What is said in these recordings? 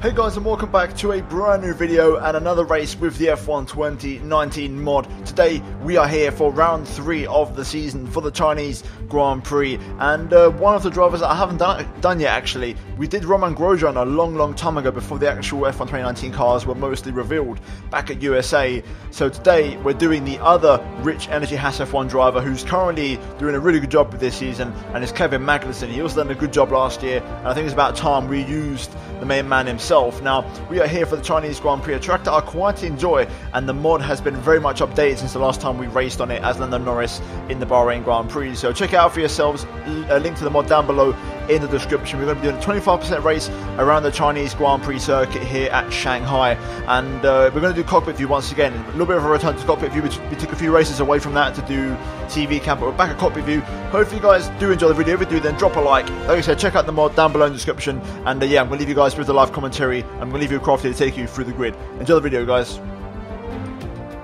Hey guys, and welcome back to a brand new video and another race with the F1 2019 mod. Today we are here for round 3 of the season for the Chinese Grand Prix, and one of the drivers that I haven't done yet actually. We did Roman Grosjean a long time ago before the actual F1 2019 cars were mostly revealed back at USA. So today we're doing the other rich energy HAAS F1 driver who's currently doing a really good job with this season, and it's Kevin Magnussen. He also done a good job last year, and I think it's about time we used the main man himself. Now, we are here for the Chinese Grand Prix, a track that I quite enjoy, and the mod has been very much updated since the last time we raced on it as Lando Norris in the Bahrain Grand Prix. So check it out for yourselves. A link to the mod down below in the description. We're going to be doing a 25% race around the Chinese Grand Prix circuit here at Shanghai, and we're going to do Cockpit View once again. A little bit of a return to Cockpit View. We took a few races away from that to do TV cam, but we're back at Cockpit View. Hopefully you guys do enjoy the video. If you do, then drop a like. Like I said, check out the mod down below in the description, and yeah, I'm going to leave you guys with the live commentary. I'm going to leave you a crafty to take you through the grid. Enjoy the video, guys.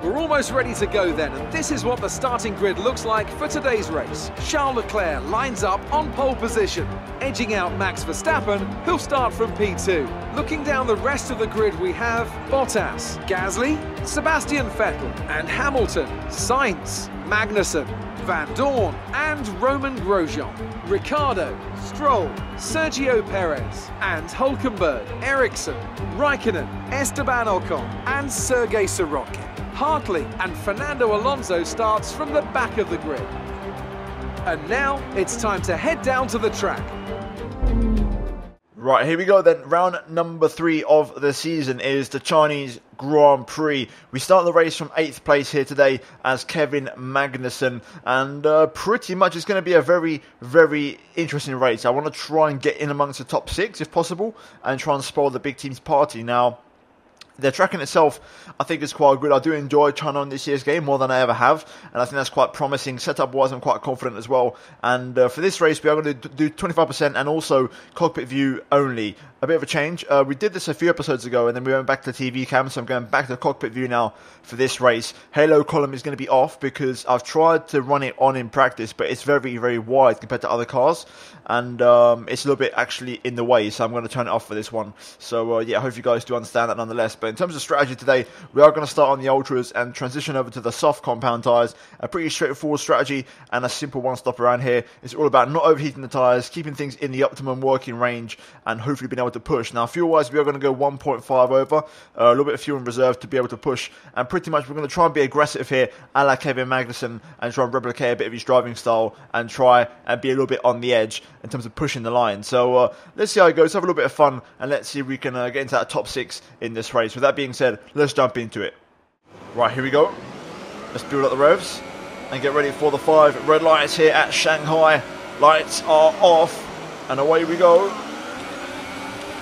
We're almost ready to go then, and this is what the starting grid looks like for today's race. Charles Leclerc lines up on pole position, edging out Max Verstappen, who'll start from P2. Looking down the rest of the grid, we have Bottas, Gasly, Sebastian Vettel, and Hamilton, Sainz, Magnussen, Van Dorn, and Roman Grosjean, Ricciardo, Stroll, Sergio Perez, and Hülkenberg, Ericsson, Raikkonen, Esteban Ocon, and Sergei Sorokin. Hartley and Fernando Alonso starts from the back of the grid. And now it's time to head down to the track. Right, here we go then. Round number 3 of the season is the Chinese Grand Prix. We start the race from 8th place here today as Kevin Magnussen, and pretty much it's going to be a very interesting race. I want to try and get in amongst the top 6 if possible and try and spoil the big team's party. Now, the track in itself, I think, is quite good. I do enjoy China on this year's game more than I ever have, and I think that's quite promising. Setup-wise, I'm quite confident as well. And for this race, we are going to do 25% and also Cockpit View only. A bit of a change. We did this a few episodes ago, and then we went back to TV cam, so I'm going back to Cockpit View now for this race. Halo column is going to be off because I've tried to run it on in practice, but it's very wide compared to other cars, and it's a little bit actually in the way, so I'm going to turn it off for this one. So yeah, I hope you guys do understand that nonetheless. But in terms of strategy today, we are going to start on the Ultras and transition over to the soft compound tyres. A pretty straightforward strategy and a simple one-stop around here. It's all about not overheating the tyres, keeping things in the optimum working range, and hopefully being able to push. Now, fuel-wise, we are going to go 1.5 over, a little bit of fuel in reserve to be able to push, and pretty much we're going to try and be aggressive here, a la Kevin Magnussen, and try and replicate a bit of his driving style, and try and be a little bit on the edge in terms of pushing the line. So let's see how it goes, have a little bit of fun, and let's see if we can get into that top 6 in this race. With that being said, let's jump into it. Right, here we go. Let's build up the revs and get ready for the 5 red lights here at Shanghai. Lights are off, and away we go.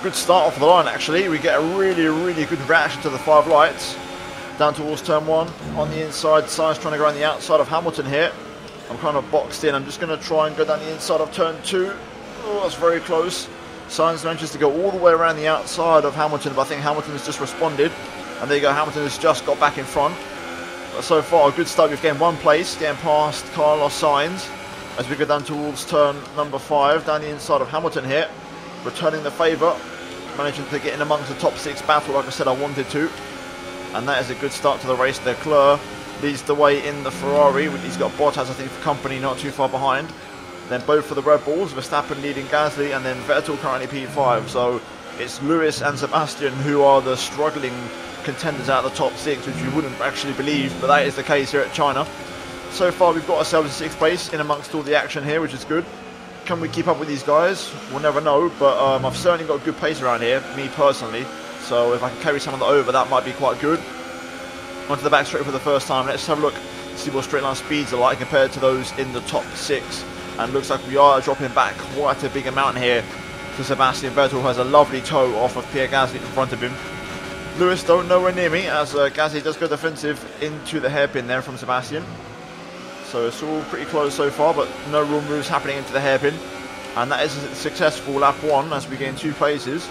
Good start off the line actually. We get a really good reaction to the 5 lights. Down towards turn 1 on the inside. Sainz trying to go around the outside of Hamilton here. I'm kind of boxed in. I'm just going to try and go down the inside of turn 2. Oh, that's very close. Sainz manages to go all the way around the outside of Hamilton, but I think Hamilton has just responded. And there you go, Hamilton has just got back in front. But so far, a good start. We've gained 1 place, getting past Carlos Sainz as we go down towards turn number 5, down the inside of Hamilton here. Returning the favour. Managing to get in amongst the top 6 battle like I said I wanted to. And that is a good start to the race. Leclerc leads the way in the Ferrari. He's got Bottas, I think, for company, not too far behind. Then both for the Red Bulls, Verstappen leading Gasly, and then Vettel currently P5. So it's Lewis and Sebastian who are the struggling contenders out of the top 6, which you wouldn't actually believe, but that is the case here at China. So far we've got ourselves in 6th place in amongst all the action here, which is good. Can we keep up with these guys? We'll never know, but I've certainly got good pace around here, me personally. So if I can carry some of that over, that might be quite good. Onto the back straight for the first time. Let's have a look, see what straight line speeds are like compared to those in the top 6. And looks like we are dropping back quite a big amount here. So Sebastian Vettel has a lovely toe off of Pierre Gasly in front of him. Lewis don't nowhere near me as Gasly does go defensive into the hairpin there from Sebastian. So it's all pretty close so far, but no real moves happening into the hairpin. And that is a successful lap 1 as we gain 2 places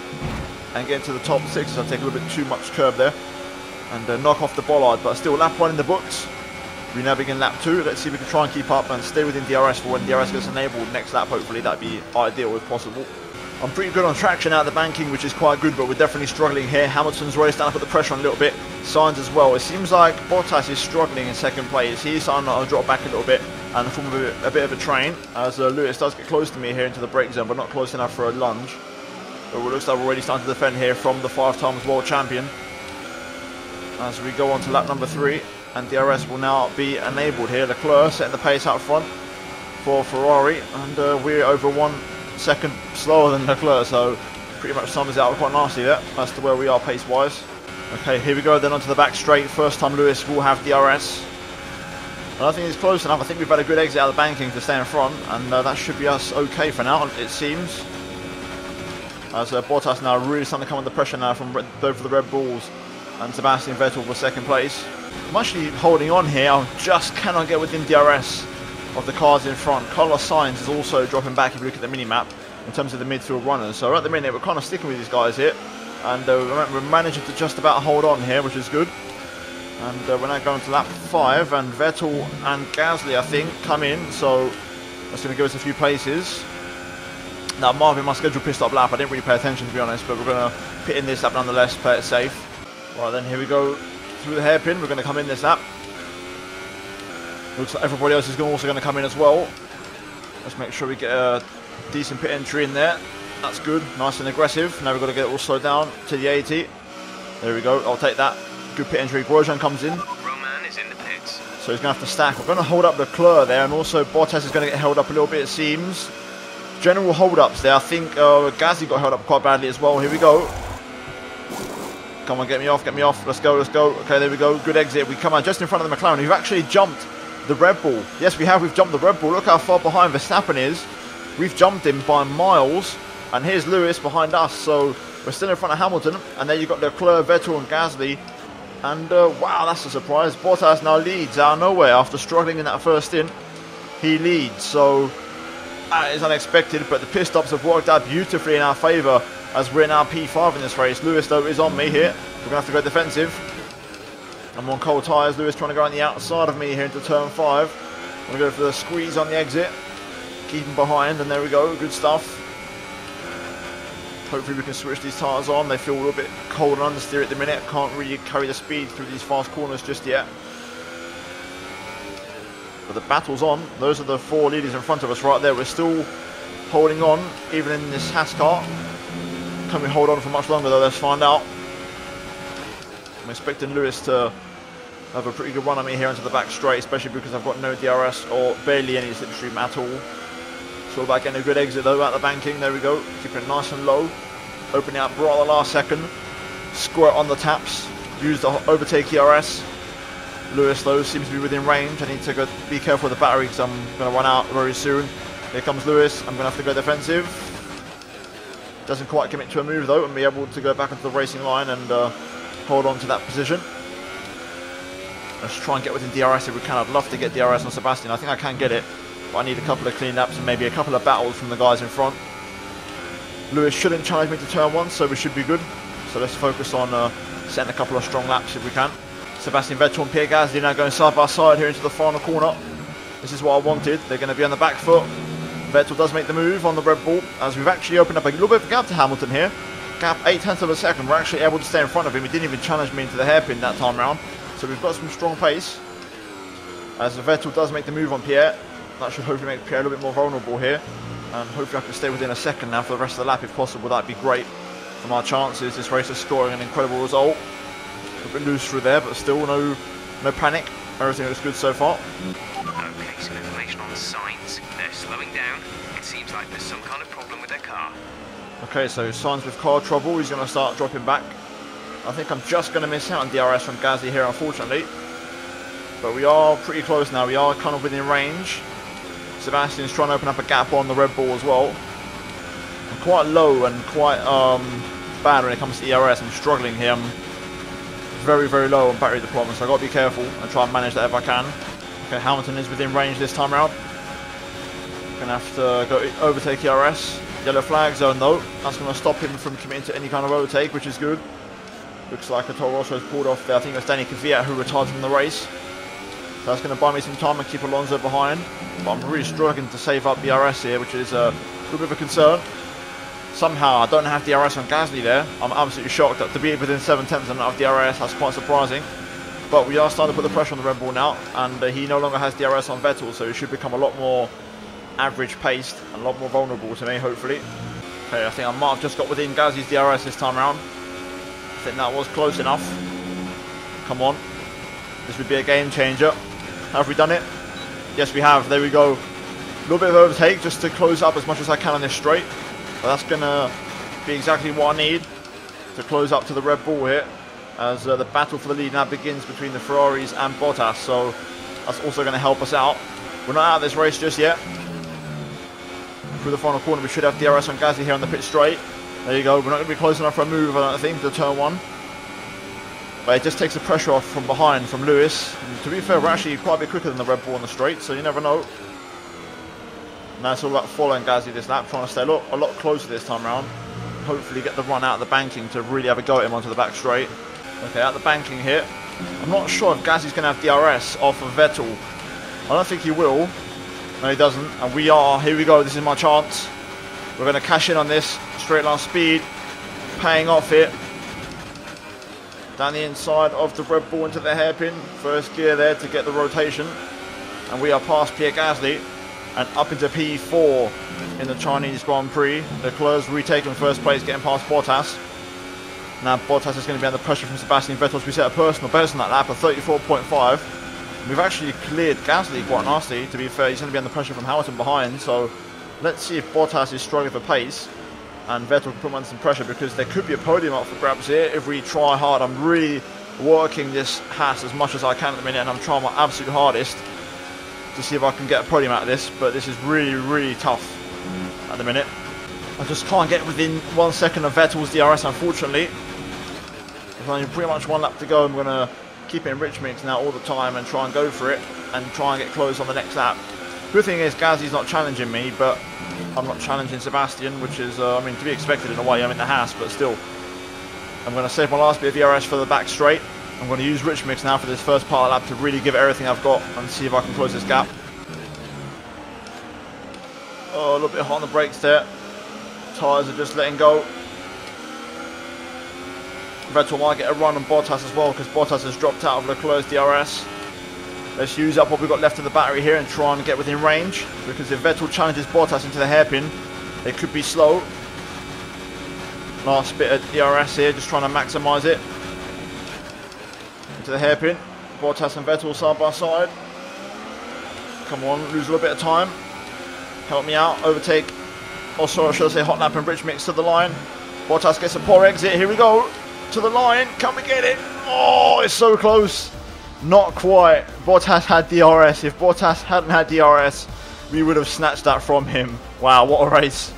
and get into the top 6. I'll take a little bit too much curve there and knock off the bollard, but still lap 1 in the books. We now begin lap 2. Let's see if we can try and keep up and stay within DRS for when DRS gets enabled next lap. Hopefully that'd be ideal if possible. I'm pretty good on traction out of the banking, which is quite good, but we're definitely struggling here. Hamilton's really starting to put the pressure on a little bit. Sainz as well. It seems like Bottas is struggling in second place. He's starting to drop back a little bit and form a bit of a train, as Lewis does get close to me here into the brake zone, but not close enough for a lunge. But it looks like we're already starting to defend here from the 5 times world champion. As we go on to lap number 3, and DRS will now be enabled here. Leclerc setting the pace out front for Ferrari, and we're over 1 second slower than Leclerc, so pretty much sums it out quite nicely there as to where we are pace wise. Okay, here we go then onto the back straight. First time Lewis will have DRS. I don't think it's close enough. I think we've had a good exit out of the banking to stay in front, and that should be us okay for now, it seems. As Bottas now really starting to come under pressure now from both of the Red Bulls, and Sebastian Vettel for second place. I'm actually holding on here. I just cannot get within DRS of the cars in front. Carlos Sainz is also dropping back if you look at the mini-map in terms of the midfield runners. So at the minute we're kind of sticking with these guys here, and we're managing to just about hold on here, which is good. And we're now going to lap 5, and Vettel and Gasly I think come in, so that's going to give us a few places. Now Marvin, my scheduled pit stop lap, I didn't really pay attention to be honest, but we're going to pit in this lap nonetheless, play it safe. Right then, here we go through the hairpin. We're going to come in this lap. Looks like everybody else is also going to come in as well. Let's make sure we get a decent pit entry in there. That's good, nice and aggressive. Now we've got to get it all slowed down to the 80. There we go, I'll take that. Good pit entry. Grosjean comes in. Roman is in the pits. So he's going to have to stack. We're going to hold up Leclerc there, and also Bottas is going to get held up a little bit, it seems. General hold-ups there. I think Gasly got held up quite badly as well. Here we go. Come on, get me off, get me off. Let's go, let's go. Okay, there we go. Good exit. We come out just in front of the McLaren. We've actually jumped the Red Bull. Yes, we have. We've jumped the Red Bull. Look how far behind Verstappen is. We've jumped him by miles. And here's Lewis behind us. So we're still in front of Hamilton. And there you've got Leclerc, Vettel and Gasly. And wow, that's a surprise. Bottas now leads out of nowhere after struggling in that first stint. He leads. So that is unexpected. But the pit stops have worked out beautifully in our favour, as we're now P5 in this race. Lewis, though, is on me here. We're going to have to go defensive. I'm on cold tyres. Lewis trying to go on the outside of me here into turn 5. I'm going to go for the squeeze on the exit. Keep him behind, and there we go. Good stuff. Hopefully we can switch these tyres on. They feel a little bit cold and understeer at the minute. Can't really carry the speed through these fast corners just yet. But the battle's on. Those are the 4 leaders in front of us right there. We're still holding on, even in this HAAS car. Can we hold on for much longer though? Let's find out. I'm expecting Lewis to have a pretty good run on me here into the back straight, especially because I've got no DRS or barely any slipstream at all. It's all about getting a good exit though out the banking. There we go. Keeping it nice and low. Opening up right at the last second. Squirt on the taps. Use the overtake ERS. Lewis though seems to be within range. I need to go be careful with the battery because I'm going to run out very soon. Here comes Lewis. I'm going to have to go defensive. Doesn't quite commit to a move though, and be able to go back into the racing line and hold on to that position. Let's try and get within DRS if we can. I'd love to get DRS on Sebastian. I think I can get it, but I need a couple of clean laps and maybe a couple of battles from the guys in front. Lewis shouldn't challenge me to turn 1, so we should be good. So let's focus on setting a couple of strong laps if we can. Sebastian Vettel and Pierre Gasly now going side by side here into the final corner. This is what I wanted. They're going to be on the back foot. Vettel does make the move on the Red Bull, as we've actually opened up a little bit of a gap to Hamilton here. Gap 0.8 of a second. We're actually able to stay in front of him. He didn't even challenge me into the hairpin that time round. So we've got some strong pace. As Vettel does make the move on Pierre. That should hopefully make Pierre a little bit more vulnerable here. And hopefully I can stay within a second now for the rest of the lap if possible. That'd be great for my chances. This race is scoring an incredible result. A bit loose through there, but still no panic. Everything looks good so far. Okay, some information on the signs. They're slowing down. It seems like there's some kind of problem with their car. Okay, so signs with car trouble. He's going to start dropping back. I think I'm just going to miss out on DRS from Gasly here, unfortunately. But we are pretty close now. We are kind of within range. Sebastian's trying to open up a gap on the Red Bull as well. I'm quite low and quite bad when it comes to ERS. I'm struggling here. I'm very, very low on battery deployment, so I've got to be careful and try and manage that if I can. Okay, Hamilton is within range this time around. Gonna have to go overtake ERS. Yellow flag zone though. That's going to stop him from committing to any kind of overtake, which is good. Looks like a Toro Rosso has pulled off there. I think it was Danny Kvyat who retired from the race. So that's going to buy me some time and keep Alonso behind. But I'm really struggling to save up ERS here, which is a little bit of a concern. Somehow I don't have DRS on Gasly there. I'm absolutely shocked that to be within 7 tenths and not have DRS, that's quite surprising. But we are starting to put the pressure on the Red Bull now, and he no longer has DRS on Vettel, so he should become a lot more average paced and a lot more vulnerable to me, hopefully. Okay, I think I might have just got within Gasly's DRS this time around. I think that was close enough. Come on. This would be a game changer. Have we done it? Yes, we have. There we go. A little bit of overtake just to close up as much as I can on this straight. But that's going to be exactly what I need to close up to the Red Bull here, as the battle for the lead now begins between the Ferraris and Bottas. So that's also going to help us out. We're not out of this race just yet. Through the final corner, we should have DRS on Gasly here on the pit straight. There you go. We're not going to be close enough for a move, I don't think, to turn one. But it just takes the pressure off from behind from Lewis. And to be fair, we're actually quite a bit quicker than the Red Bull on the straight, so you never know. Now it's all about following Gasly this lap, trying to stay a lot closer this time around. Hopefully get the run out of the banking to really have a go at him onto the back straight. Okay, out the banking here. I'm not sure if Gasly's going to have DRS off of Vettel. I don't think he will. No, he doesn't. And we are. Here we go. This is my chance. We're going to cash in on this. Straight line speed. Paying off here. Down the inside of the Red Bull into the hairpin. First gear there to get the rotation. And we are past Pierre Gasly. And up into P4 in the Chinese Grand Prix. Leclerc's retaking first place, getting past Bottas. Now Bottas is going to be under pressure from Sebastian Vettel as we set a personal best on that lap of 34.5. We've actually cleared Gasly quite nicely, to be fair. He's going to be under pressure from Hamilton behind. So let's see if Bottas is struggling for pace and Vettel can put him under some pressure, because there could be a podium up for grabs here if we try hard. I'm really working this HAAS as much as I can at the minute, and I'm trying my absolute hardest to see if I can get a podium out of this, but this is really, really tough at the minute. I just can't get within 1 second of Vettel's DRS, unfortunately. There's only pretty much 1 lap to go. I'm going to keep it in rich mix now all the time and try and go for it and try and get close on the next lap. Good thing is Gasly's not challenging me, but I'm not challenging Sebastian, which is, I mean, to be expected in a way. I'm in the HAAS, but still. I'm going to save my last bit of DRS for the back straight. I'm going to use rich mix now for this first part of the lap to really give it everything I've got and see if I can close this gap. Oh, a little bit hot on the brakes there. Tyres are just letting go. Vettel might get a run on Bottas as well, because Bottas has dropped out of Leclerc's DRS. Let's use up what we've got left in the battery here and try and get within range, because if Vettel challenges Bottas into the hairpin, it could be slow. Last bit of DRS here, just trying to maximise it. Into the hairpin. Bottas and Vettel side by side. Come on, lose a little bit of time. Help me out, overtake. Oh, sorry, should I say hot lap and rich mix to the line. Bottas gets a poor exit, here we go. To the line, can we get it? Oh, it's so close. Not quite. Bottas had DRS. If Bottas hadn't had DRS, we would have snatched that from him. Wow, what a race.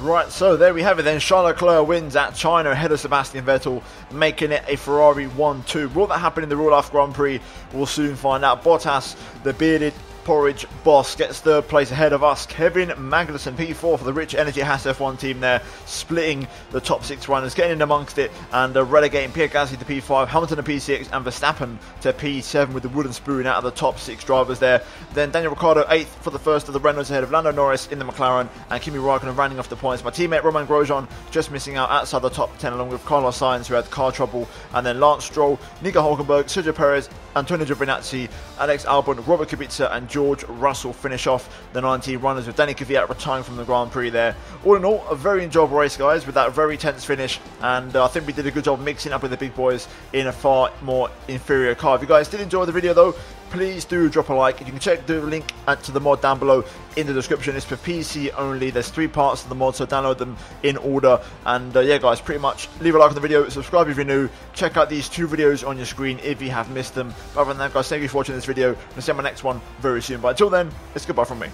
Right, so there we have it then. Charles Leclerc wins at China ahead of Sebastian Vettel, making it a Ferrari 1-2. Will that happen in the real life Grand Prix? We'll soon find out. Bottas, the bearded porridge boss, gets third place ahead of us. Kevin Magnussen, P4 for the Rich Energy HAAS F1 team there, splitting the top 6 runners, getting in amongst it and relegating Pierre Gasly to P5, Hamilton to P6 and Verstappen to P7 with the wooden spoon out of the top 6 drivers there. Then Daniel Ricciardo 8th for the first of the Renaults ahead of Lando Norris in the McLaren, and Kimi Raikkonen rounding off the points. My teammate Romain Grosjean just missing out outside the top 10 along with Carlos Sainz, who had car trouble, and then Lance Stroll, Nico Hulkenberg, Sergio Perez, Antonio Giovinazzi, Alex Albon, Robert Kubica and George Russell finish off the 19 runners, with Danny Kvyat retiring from the Grand Prix there. All in all, a very enjoyable race, guys, with that very tense finish, and I think we did a good job mixing up with the big boys in a far more inferior car. If you guys did enjoy the video though, please do drop a like. You can check the link to the mod down below in the description. It's for PC only. There's 3 parts of the mod, so download them in order. And yeah, guys, pretty much leave a like on the video, subscribe if you're new, check out these 2 videos on your screen if you have missed them. But other than that, guys, thank you for watching this video. I'll see you on my next one very soon. But until then, it's goodbye from me.